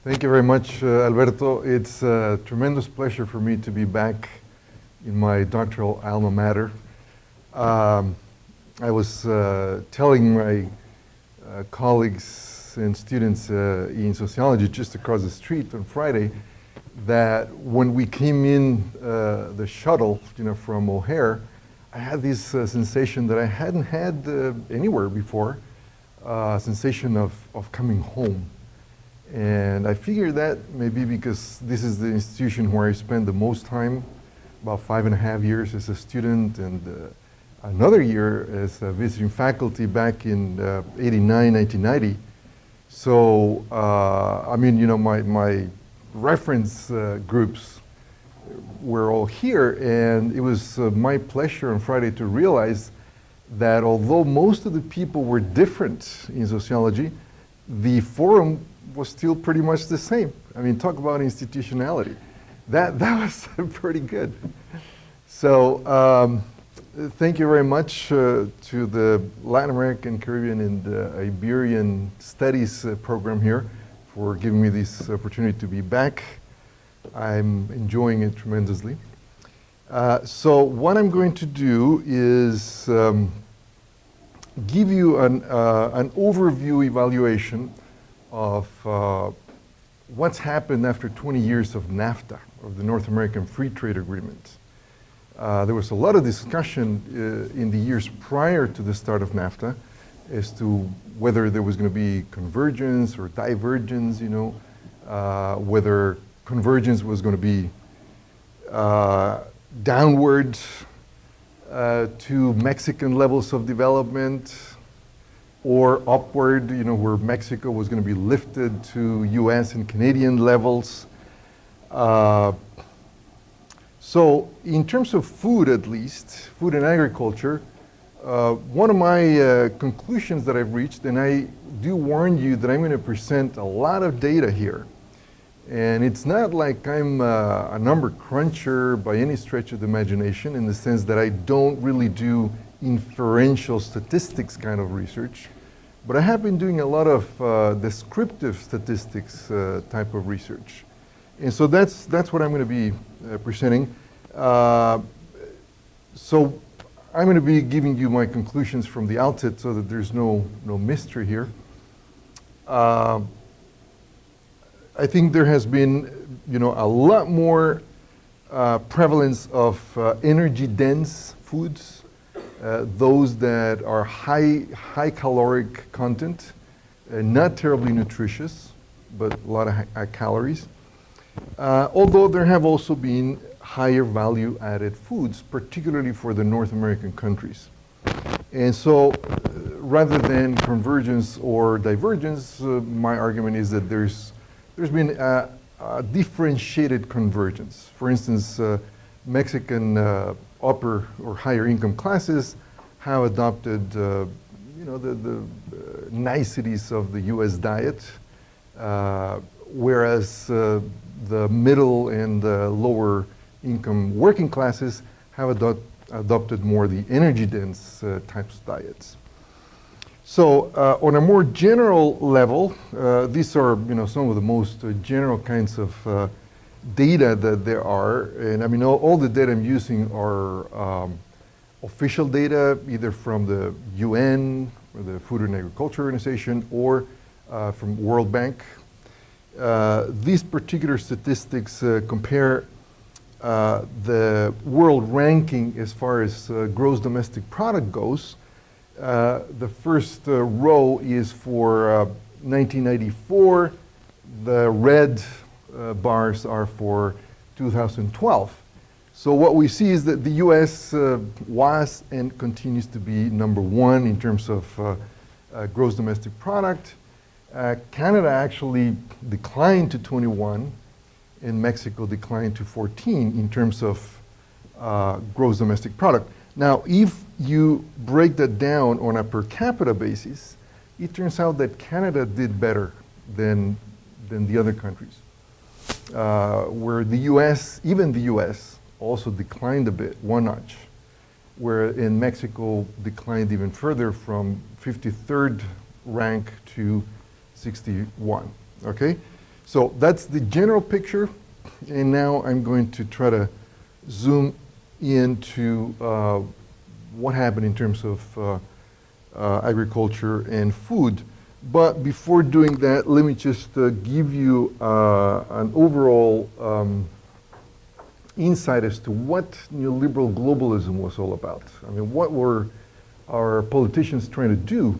Thank you very much, Alberto. It's a tremendous pleasure for me to be back in my doctoral alma mater. I was telling my colleagues and students in sociology just across the street on Friday that when we came in the shuttle, from O'Hare, I had this sensation that I hadn't had anywhere before, a sensation of coming home. And I figured that maybe because this is the institution where I spent the most time, about 5.5 years as a student and another year as a visiting faculty back in 89, 1990. So, my reference groups were all here, and it was my pleasure on Friday to realize that although most of the people were different in sociology, the forum was still pretty much the same. I mean, talk about institutionality. That was pretty good. So thank you very much to the Latin American, Caribbean, and Iberian Studies program here for giving me this opportunity to be back. I'm enjoying it tremendously. So what I'm going to do is give you an overview evaluation of what's happened after 20 years of NAFTA, of the North American Free Trade Agreement. There was a lot of discussion in the years prior to the start of NAFTA as to whether there was going to be convergence or divergence, whether convergence was going to be downward to Mexican levels of development, or upward, where Mexico was going to be lifted to US and Canadian levels. So in terms of food, at least, food and agriculture, one of my conclusions that I've reached, and I do warn you that I'm going to present a lot of data here. And it's not like I'm a number cruncher by any stretch of the imagination, in the sense that I don't really do inferential statistics kind of research, but I have been doing a lot of descriptive statistics type of research. And so that's what I'm going to be presenting. So I'm going to be giving you my conclusions from the outset so that there's no mystery here. I think there has been, a lot more prevalence of energy-dense foods, those that are high caloric content, not terribly nutritious, but a lot of calories. Although there have also been higher value added foods, particularly for the North American countries. And so rather than convergence or divergence, my argument is that there's been a differentiated convergence. For instance, Mexican upper or higher income classes have adopted the niceties of the US diet, whereas the middle and lower income working classes have adopted more the energy dense types of diets. So on a more general level, these are some of the most general kinds of data that there are. And I mean, all the data I'm using are official data, either from the UN, or the Food and Agriculture Organization, or from World Bank. These particular statistics compare the world ranking as far as gross domestic product goes. The first row is for 1994. The red bars are for 2012. So what we see is that the US was and continues to be #1 in terms of gross domestic product. Canada actually declined to 21, and Mexico declined to 14 in terms of gross domestic product. Now, if you break that down on a per capita basis, it turns out that Canada did better than the other countries. Where the US, even the US, also declined a bit, 1 notch, where in Mexico declined even further from 53rd rank to 61, okay? So that's the general picture, and now I'm going to try to zoom into what happened in terms of agriculture and food. But before doing that, let me just give you an overall insight as to what neoliberal globalism was all about. I mean, what were our politicians trying to do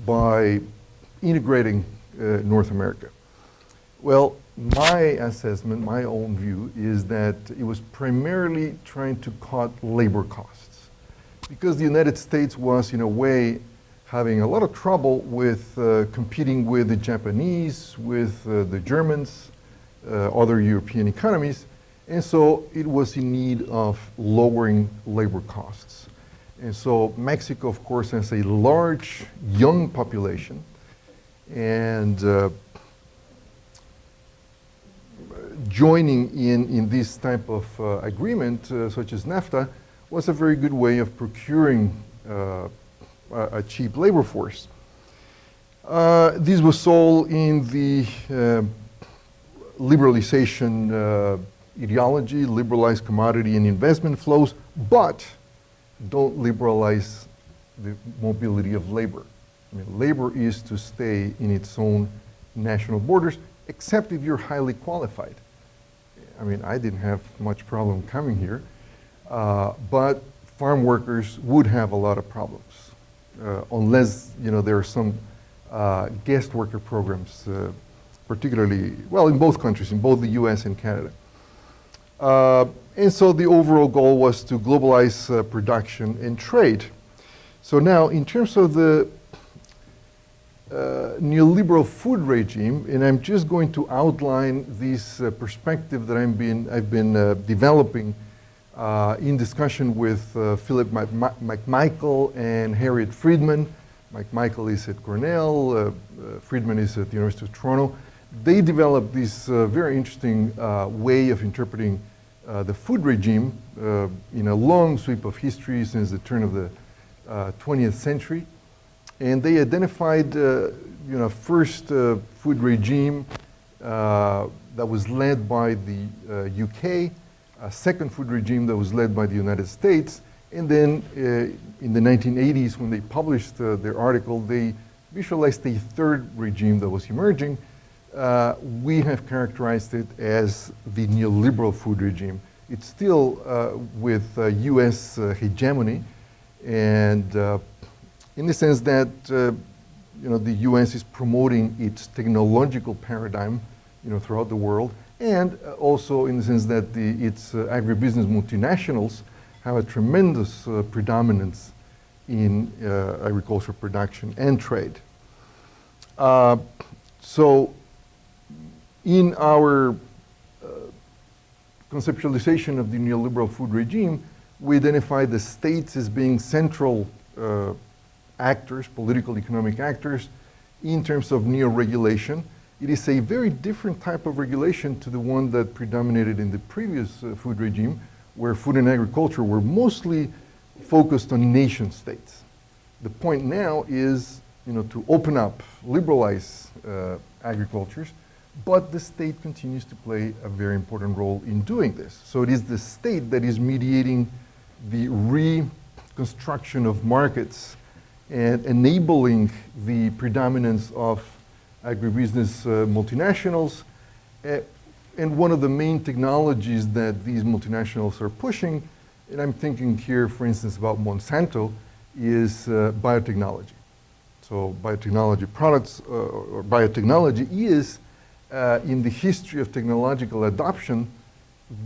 by integrating North America? Well, my assessment, my own view, is that it was primarily trying to cut labor costs. Because the United States was, in a way, having a lot of trouble with competing with the Japanese, with the Germans, other European economies, and so it was in need of lowering labor costs. And so Mexico, of course, has a large young population, and joining in this type of agreement, such as NAFTA, was a very good way of procuring a cheap labor force. This was all in the liberalization ideology, liberalize commodity and investment flows, but don't liberalize the mobility of labor. I mean, labor is to stay in its own national borders, except if you're highly qualified. I mean, I didn't have much problem coming here, but farm workers would have a lot of problems. Unless there are some guest worker programs, particularly, well, in both countries, in both the US and Canada. And so the overall goal was to globalize production and trade. So now, in terms of the neoliberal food regime, and I'm just going to outline this perspective that I've been developing in discussion with Philip McMichael and Harriet Friedman. McMichael is at Cornell, Friedman is at the University of Toronto. They developed this very interesting way of interpreting the food regime in a long sweep of history since the turn of the 20th century. And they identified first food regime that was led by the UK, a second food regime that was led by the United States, and then in the 1980s, when they published their article, they visualized a third regime that was emerging. We have characterized it as the neoliberal food regime. It's still with US hegemony, and in the sense that the US is promoting its technological paradigm throughout the world, and also in the sense that its agribusiness multinationals have a tremendous predominance in agricultural production and trade. So in our conceptualization of the neoliberal food regime, we identify the states as being central actors, political economic actors, in terms of neo-regulation. It is a very different type of regulation to the one that predominated in the previous food regime, where food and agriculture were mostly focused on nation states. The point now is to open up, liberalize agricultures, but the state continues to play a very important role in doing this. So it is the state that is mediating the reconstruction of markets and enabling the predominance of agribusiness multinationals. And one of the main technologies that these multinationals are pushing, and I'm thinking here, for instance, about Monsanto, is biotechnology. So biotechnology products, or biotechnology is, in the history of technological adoption,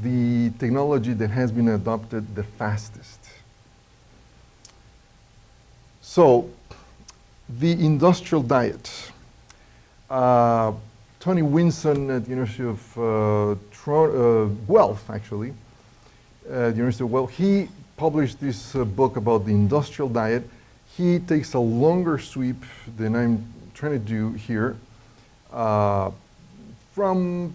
the technology that has been adopted the fastest. So, the industrial diet. Tony Winson at the University of Guelph, actually, the University of Guelph, he published this book about the industrial diet. He takes a longer sweep than I'm trying to do here, from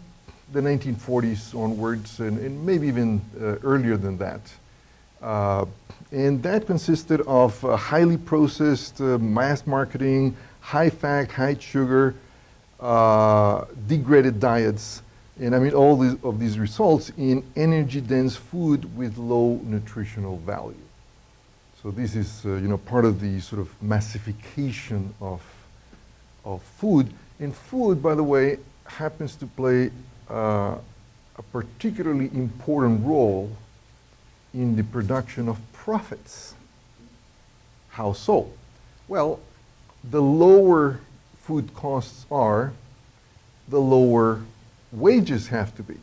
the 1940s onwards, and maybe even earlier than that. And that consisted of highly processed mass marketing, high fat, high sugar, degraded diets, and I mean all of these results in energy-dense food with low nutritional value. So this is part of the sort of massification of food. And food, by the way, happens to play a particularly important role in the production of profits. How so? Well, the lower food costs are, the lower wages have to be.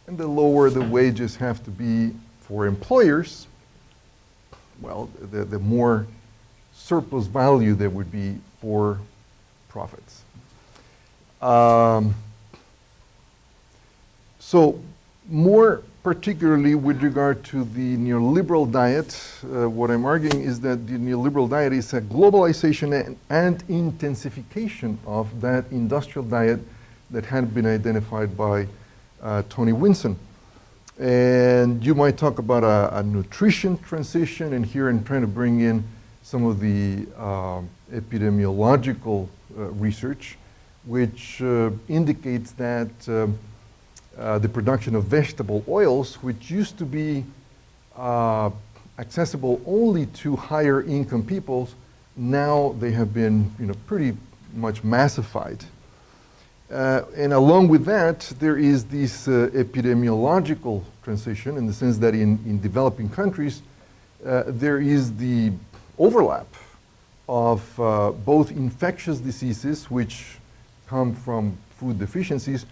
And the lower the wages have to be for employers, well, the more surplus value there would be for profits. So more particularly with regard to the neoliberal diet, what I'm arguing is that the neoliberal diet is a globalization and intensification of that industrial diet that had been identified by Tony Winson. And you might talk about a nutrition transition, and here I'm trying to bring in some of the epidemiological research, which indicates that the production of vegetable oils, which used to be accessible only to higher income peoples, now they have been pretty much massified. And along with that, there is this epidemiological transition in the sense that in developing countries, there is the overlap of both infectious diseases, which come from food deficiencies,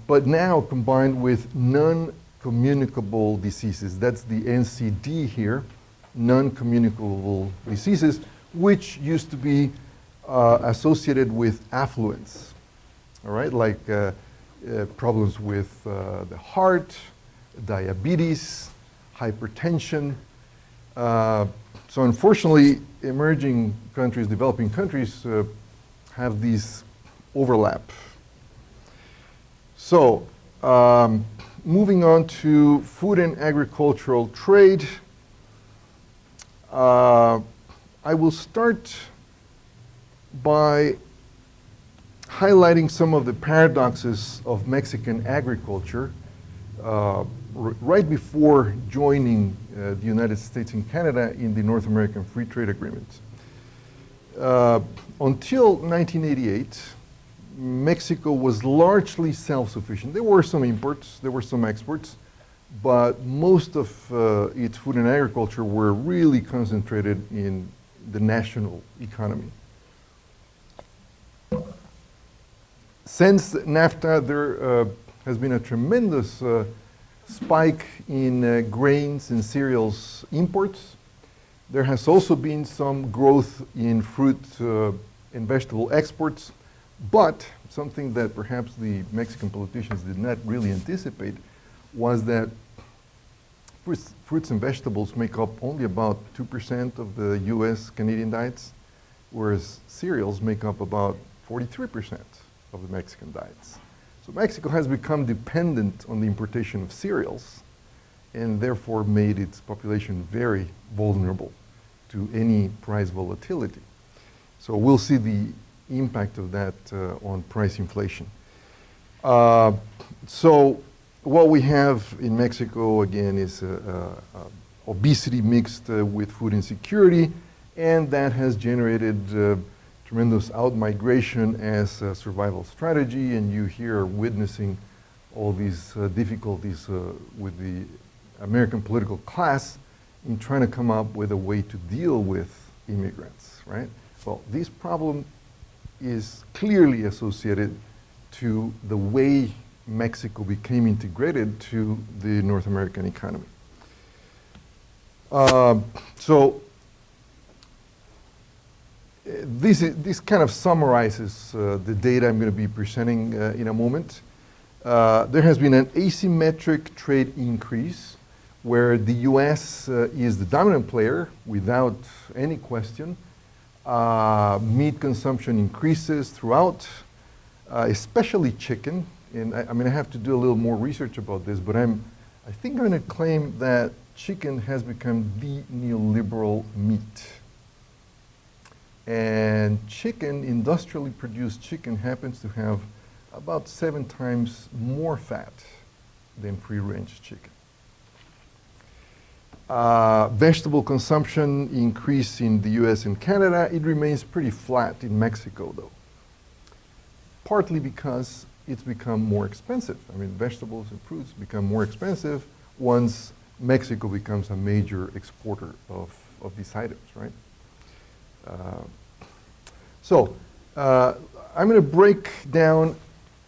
but now combined with non-communicable diseases. That's the NCD here, non-communicable diseases, which used to be associated with affluence. All right, like problems with the heart, diabetes, hypertension. So unfortunately, emerging countries, developing countries have these overlap. So moving on to food and agricultural trade, I will start by highlighting some of the paradoxes of Mexican agriculture right before joining the United States and Canada in the North American Free Trade Agreement. Until 1988, Mexico was largely self-sufficient. There were some imports, there were some exports, but most of its food and agriculture were really concentrated in the national economy. Since NAFTA, there has been a tremendous spike in grains and cereals imports. There has also been some growth in fruit and vegetable exports, but something that perhaps the Mexican politicians did not really anticipate was that fruits and vegetables make up only about 2% of the US Canadian diets, whereas cereals make up about 43% of the Mexican diets. So Mexico has become dependent on the importation of cereals and therefore made its population very vulnerable to any price volatility. So we'll see the impact of that on price inflation. So what we have in Mexico, again, is obesity mixed with food insecurity, and that has generated tremendous out-migration as a survival strategy, and you here are witnessing all these difficulties with the American political class in trying to come up with a way to deal with immigrants, right? Well, this problem is clearly associated to the way Mexico became integrated to the North American economy. This kind of summarizes the data I'm going to be presenting in a moment. There has been an asymmetric trade increase where the US is the dominant player without any question. Meat consumption increases throughout, especially chicken. And I have to do a little more research about this, but I think I'm going to claim that chicken has become the neoliberal meat. And chicken, industrially produced chicken, happens to have about 7 times more fat than free-range chicken. Vegetable consumption increased in the US and Canada. It remains pretty flat in Mexico, though, partly because it's become more expensive. I mean, vegetables and fruits become more expensive once Mexico becomes a major exporter of these items, right? I'm going to break down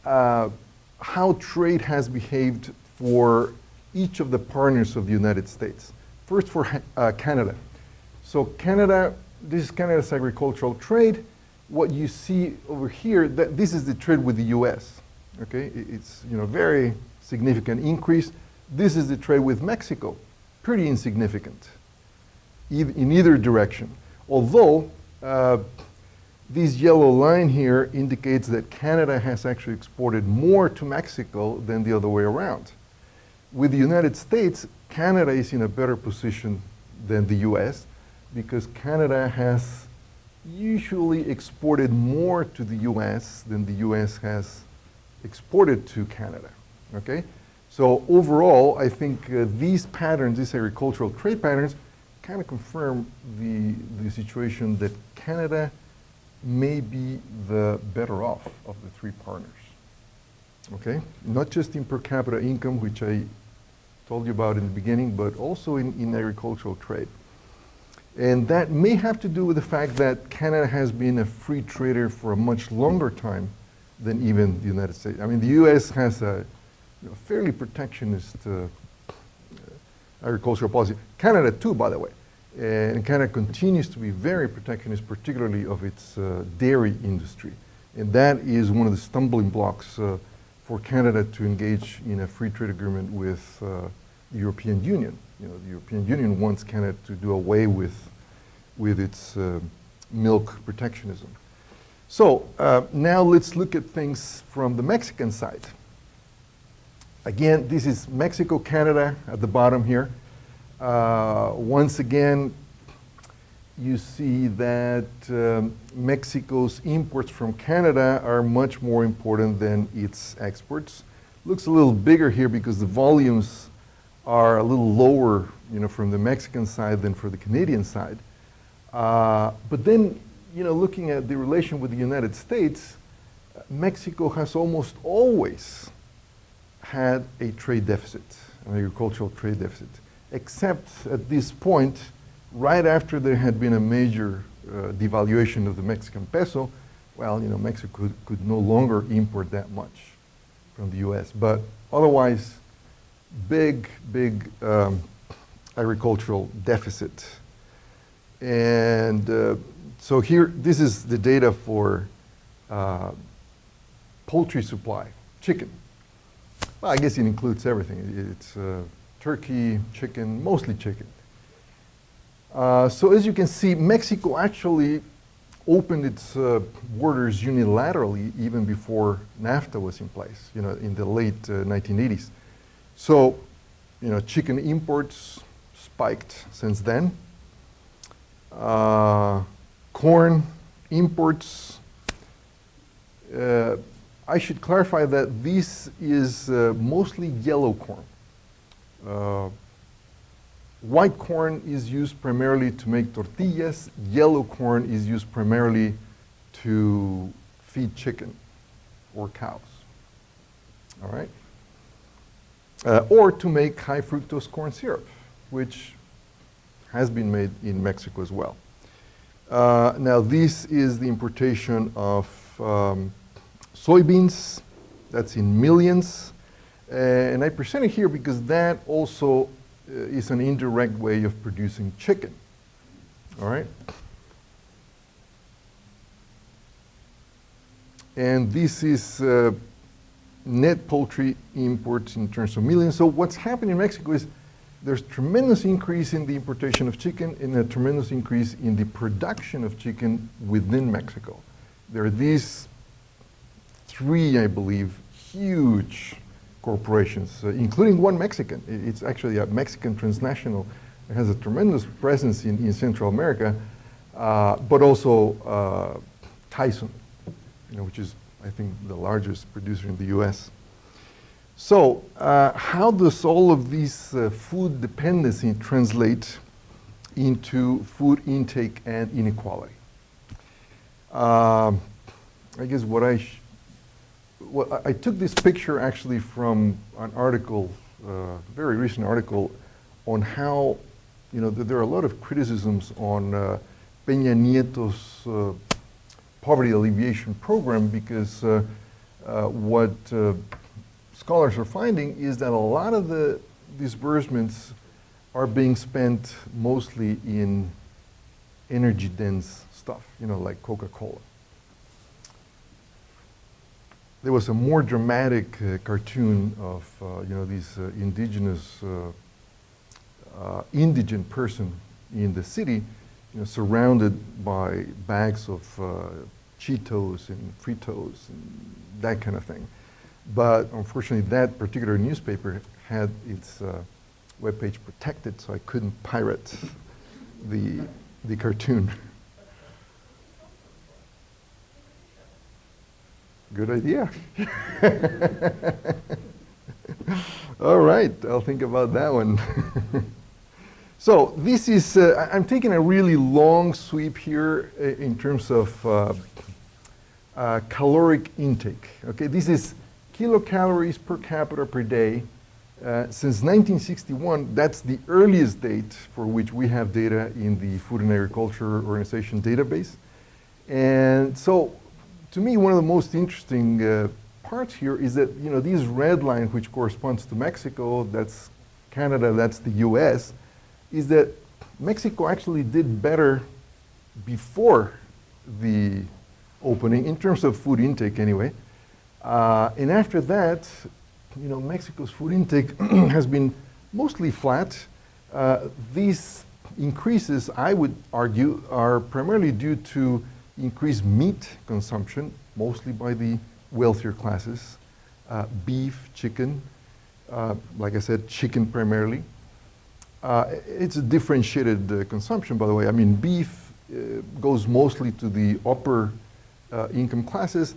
how trade has behaved for each of the partners of the United States. First, for Canada. So Canada, this is Canada's agricultural trade. What you see over here, this is the trade with the U.S. Okay, it's very significant increase. This is the trade with Mexico, pretty insignificant, in either direction. Although this yellow line here indicates that Canada has actually exported more to Mexico than the other way around. With the United States, Canada is in a better position than the US because Canada has usually exported more to the US than the US has exported to Canada, okay? So overall, I think these patterns, these agricultural trade patterns, kind of confirm the situation that Canada may be the better off of the 3 partners, okay? Not just in per capita income, which I told you about in the beginning, but also in agricultural trade. And that may have to do with the fact that Canada has been a free trader for a much longer time than even the United States. I mean, the US has a fairly protectionist agricultural policy. Canada too, by the way. And Canada continues to be very protectionist, particularly of its dairy industry. And that is one of the stumbling blocks for Canada to engage in a free trade agreement with the European Union. The European Union wants Canada to do away with its milk protectionism. So now let's look at things from the Mexican side. Again, this is Mexico, Canada at the bottom here. Once again, you see that Mexico's imports from Canada are much more important than its exports. Looks a little bigger here because the volumes are a little lower, from the Mexican side than for the Canadian side. But then, looking at the relation with the United States, Mexico has almost always had a trade deficit, an agricultural trade deficit, except at this point, right after there had been a major devaluation of the Mexican peso. Well, Mexico could no longer import that much from the US, but otherwise, big agricultural deficit. And so here, this is the data for poultry supply, chicken. Well, I guess it includes everything. It's turkey, chicken, mostly chicken. So as you can see, Mexico actually opened its borders unilaterally even before NAFTA was in place, in the late 1980s. So, chicken imports spiked since then. Corn imports, I should clarify that this is mostly yellow corn. White corn is used primarily to make tortillas. Yellow corn is used primarily to feed chicken or cows, all right? Or to make high fructose corn syrup, which has been made in Mexico as well. Now this is the importation of soybeans. That's in millions. And I present it here because that also is an indirect way of producing chicken, all right? And this is net poultry imports in terms of millions. So what's happening in Mexico is there's tremendous increase in the importation of chicken and a tremendous increase in the production of chicken within Mexico. There are these 3, I believe, huge corporations, including one Mexican. It's actually a Mexican transnational. It has a tremendous presence in Central America. but also Tyson, which is, I think, the largest producer in the US. So how does all of these food dependency translate into food intake and inequality? I guess I took this picture actually from an article, very recent article, on how, there are a lot of criticisms on Peña Nieto's poverty alleviation program, because what scholars are finding is that a lot of the disbursements are being spent mostly in energy-dense stuff, like Coca-Cola. There was a more dramatic cartoon of, these indigenous, indigent person in the city, surrounded by bags of Cheetos and Fritos and that kind of thing. But unfortunately, that particular newspaper had its webpage protected, so I couldn't pirate the cartoon. Good idea. All right, I'll think about that one. So this is, I'm taking a really long sweep here in terms of caloric intake. Okay, this is kilocalories per capita per day. Since 1961, that's the earliest date for which we have data in the Food and Agriculture Organization database. And so, to me, one of the most interesting parts here is that, this red line, which corresponds to Mexico, that's Canada, that's the US, is that Mexico actually did better before the opening, in terms of food intake anyway. And after that, Mexico's food intake has been mostly flat. These increases, I would argue, are primarily due to increased meat consumption, mostly by the wealthier classes, beef, chicken, like I said, chicken primarily. It's a differentiated consumption, by the way. I mean, beef goes mostly to the upper income classes.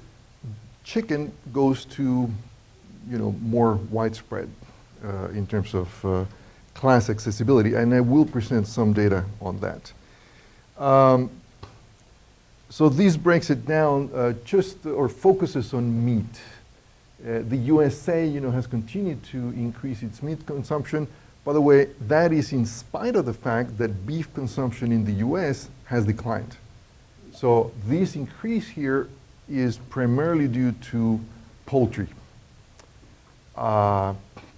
Chicken goes to, more widespread in terms of class accessibility, and I will present some data on that. So this breaks it down or focuses on meat. The USA, has continued to increase its meat consumption. By the way, that is in spite of the fact that beef consumption in the US has declined. So this increase here is primarily due to poultry.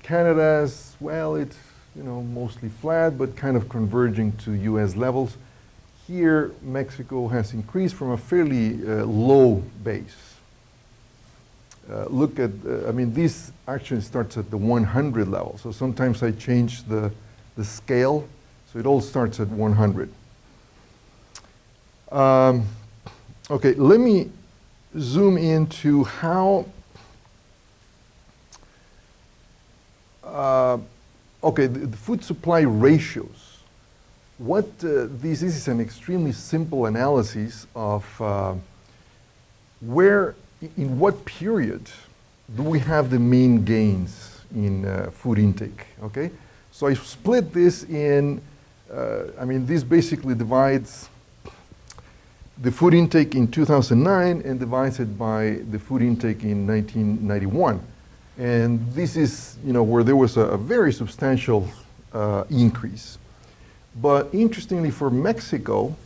Canada's, well, it's mostly flat, but kind of converging to US levels. Here, Mexico has increased from a fairly low base. Look at, this actually starts at the 100 level. So sometimes I change the scale, so it all starts at 100. Okay, let me zoom into how, the food supply ratios. This is an extremely simple analysis of in what period do we have the main gains in food intake, okay? So I split this in, this basically divides the food intake in 2009 and divides it by the food intake in 1991. And this is, where there was a very substantial increase. But interestingly for Mexico,